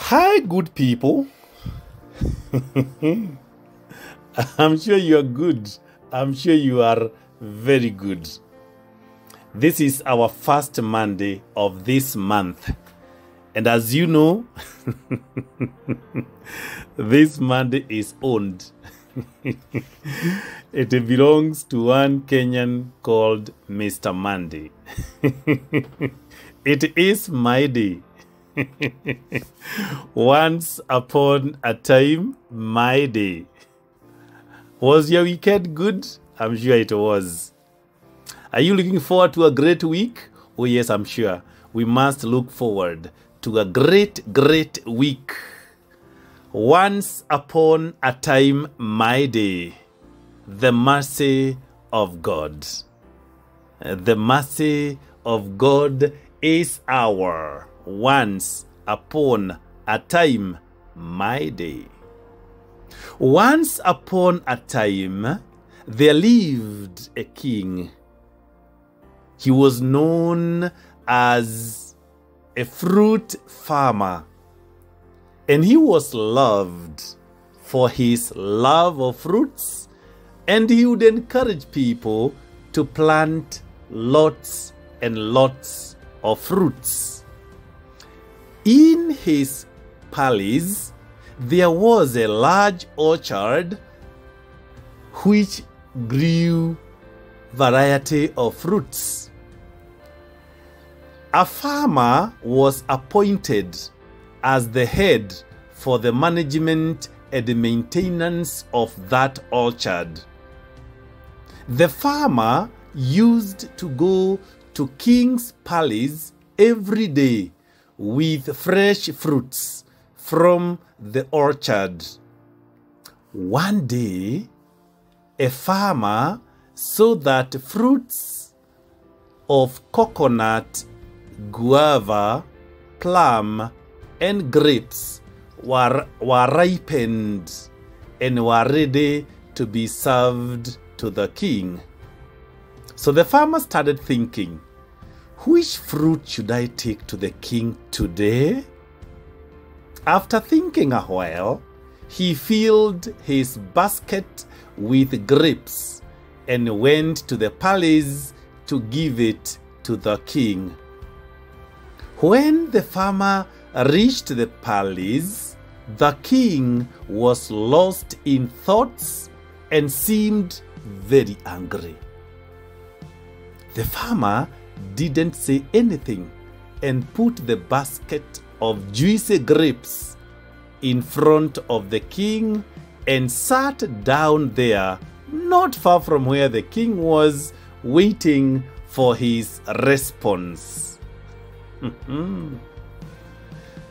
Hi, good people. I'm sure you are good. I'm sure you are very good. This is our first Monday of this month. And as you know, this Monday is owned. It belongs to one Kenyan called Mr. Monday. It is my day. Once upon a time, my day. Was your weekend good? I'm sure it was. Are you looking forward to a great week? Oh yes, I'm sure. We must look forward to a great week. Once upon a time, my day. The mercy of God. The mercy of God is our once upon a time, my day. Once upon a time, there lived a king. He was known as a fruit farmer, and he was loved for his love of fruits, and he would encourage people to plant lots and lots of fruits. In his palace, there was a large orchard which grew variety of fruits. A farmer was appointed as the head for the management and the maintenance of that orchard. The farmer used to go to King's palace every day with fresh fruits from the orchard. One day, a farmer saw that fruits of coconut, guava, plum, and grapes were ripened and were ready to be served to the king. So the farmer started thinking, which fruit should I take to the king today? After thinking a while, he filled his basket with grapes and went to the palace to give it to the king. When the farmer reached the palace, the king was lost in thoughts and seemed very angry. The farmer didn't say anything and put the basket of juicy grapes in front of the king and sat down there, not far from where the king was, waiting for his response.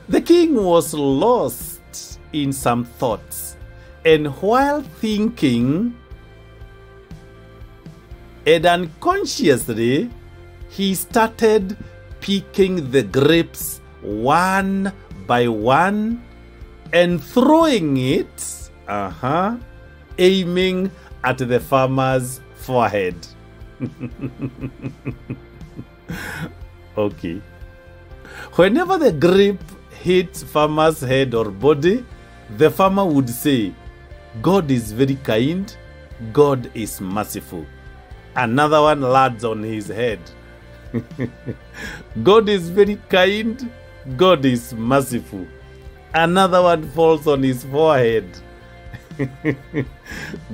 The king was lost in some thoughts, and while thinking, and unconsciously, he started picking the grapes one by one and throwing it, aiming at the farmer's forehead. Okay. Whenever the grape hit farmer's head or body, the farmer would say, God is very kind, God is merciful. Another one lands on his head. God is very kind, God is merciful. Another one falls on his forehead.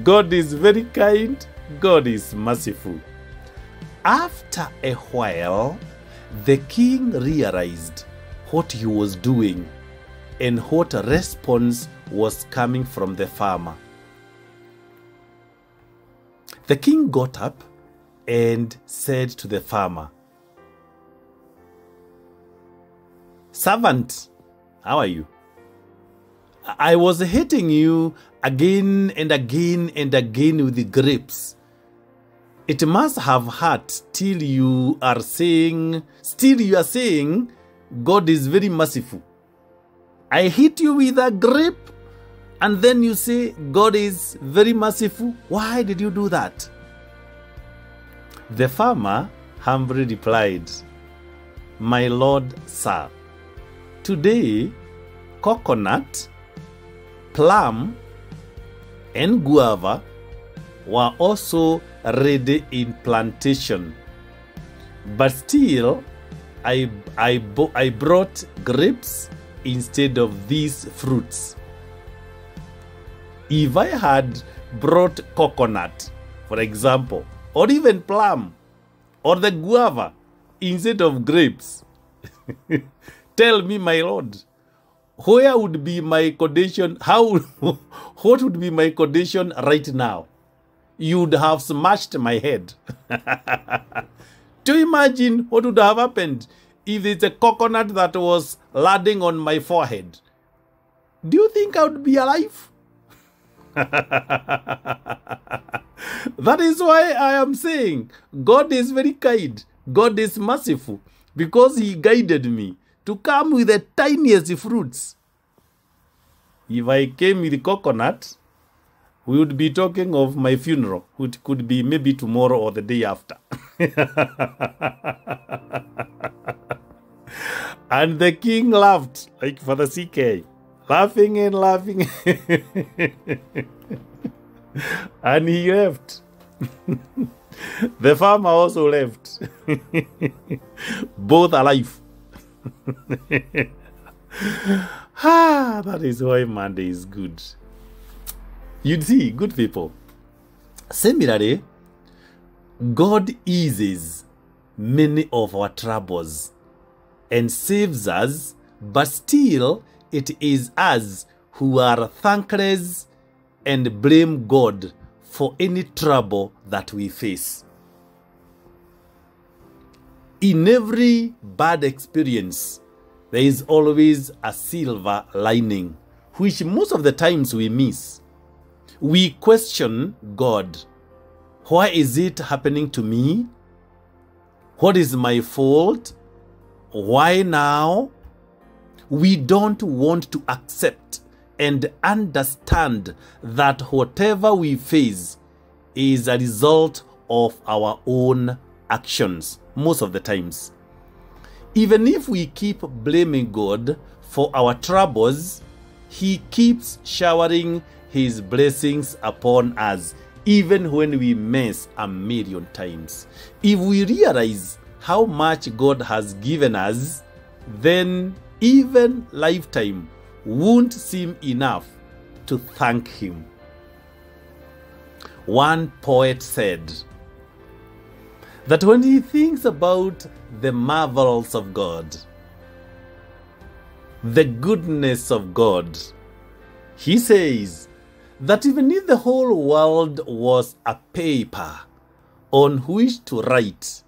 God is very kind, God is merciful. After a while, the king realized what he was doing and what response was coming from the farmer. The king got up and said to the farmer, "Servant, how are you? I was hitting you again and again and again with the grapes. It must have hurt till you are saying God is very merciful. I hit you with a grape and then you say God is very merciful. Why did you do that?" The farmer humbly replied, "My lord, sir, today coconut, plum, and guava were also ready in plantation. But still, I brought grapes instead of these fruits. If I had brought coconut, for example, or even plum, or the guava instead of grapes, tell me, my Lord, where would be my condition? What would be my condition right now? You would have smashed my head. Do you imagine what would have happened if it's a coconut that was landing on my forehead? Do you think I would be alive? That is why I am saying God is very kind. God is merciful because He guided me to come with the tiniest fruits. If I came with coconut, we would be talking of my funeral, which could be maybe tomorrow or the day after. And the king laughed, like for the CK, laughing and laughing. And he left. The farmer also left. Both alive. That is why Monday is good. You see, good people. Similarly, God eases many of our troubles and saves us, but still it is us who are thankless and blame God for any trouble that we face. In every bad experience, there is always a silver lining, which most of the times we miss. We question God. Why is it happening to me? What is my fault? Why now? We don't want to accept and understand that whatever we face is a result of our own actions most of the times. Even if we keep blaming God for our troubles, He keeps showering His blessings upon us, even when we mess a million times. If we realize how much God has given us, then even lifetime won't seem enough to thank Him. One poet said that when he thinks about the marvels of God, the goodness of God, he says that even if the whole world was a paper on which to write,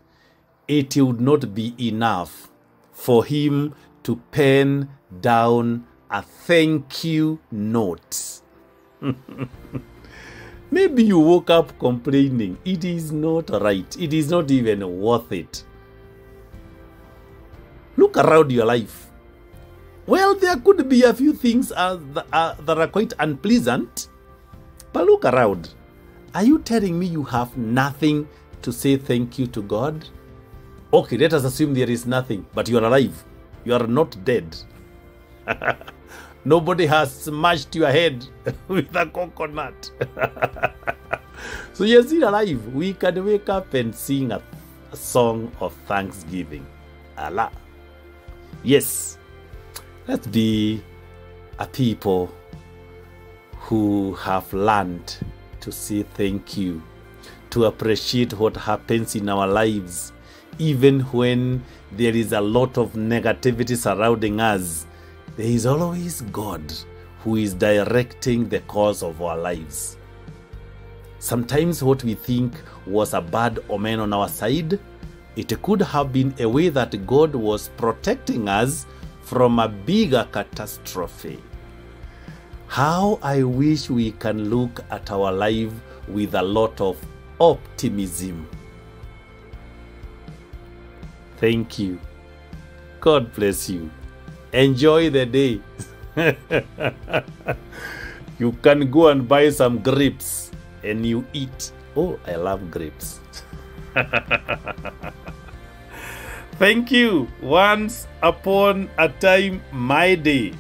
it would not be enough for him to pen down a thank you note. Maybe you woke up complaining, it is not right, it is not even worth it. Look around your life. Well, there could be a few things that are quite unpleasant, but look around. Are you telling me you have nothing to say thank you to God? Okay, let us assume there is nothing, but you are alive. You are not dead. Nobody has smashed your head with a coconut. So you're still alive. We can wake up and sing a song of thanksgiving. Allah. Yes. Let's be a people who have learned to say thank you, to appreciate what happens in our lives, even when there is a lot of negativity surrounding us. There is always God who is directing the course of our lives. Sometimes what we think was a bad omen on our side, it could have been a way that God was protecting us from a bigger catastrophe. How I wish we can look at our life with a lot of optimism. Thank you. God bless you. Enjoy the day. You can go and buy some grapes and you eat. Oh, I love grapes. Thank you. Once upon a time, my day.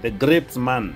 the grapes man.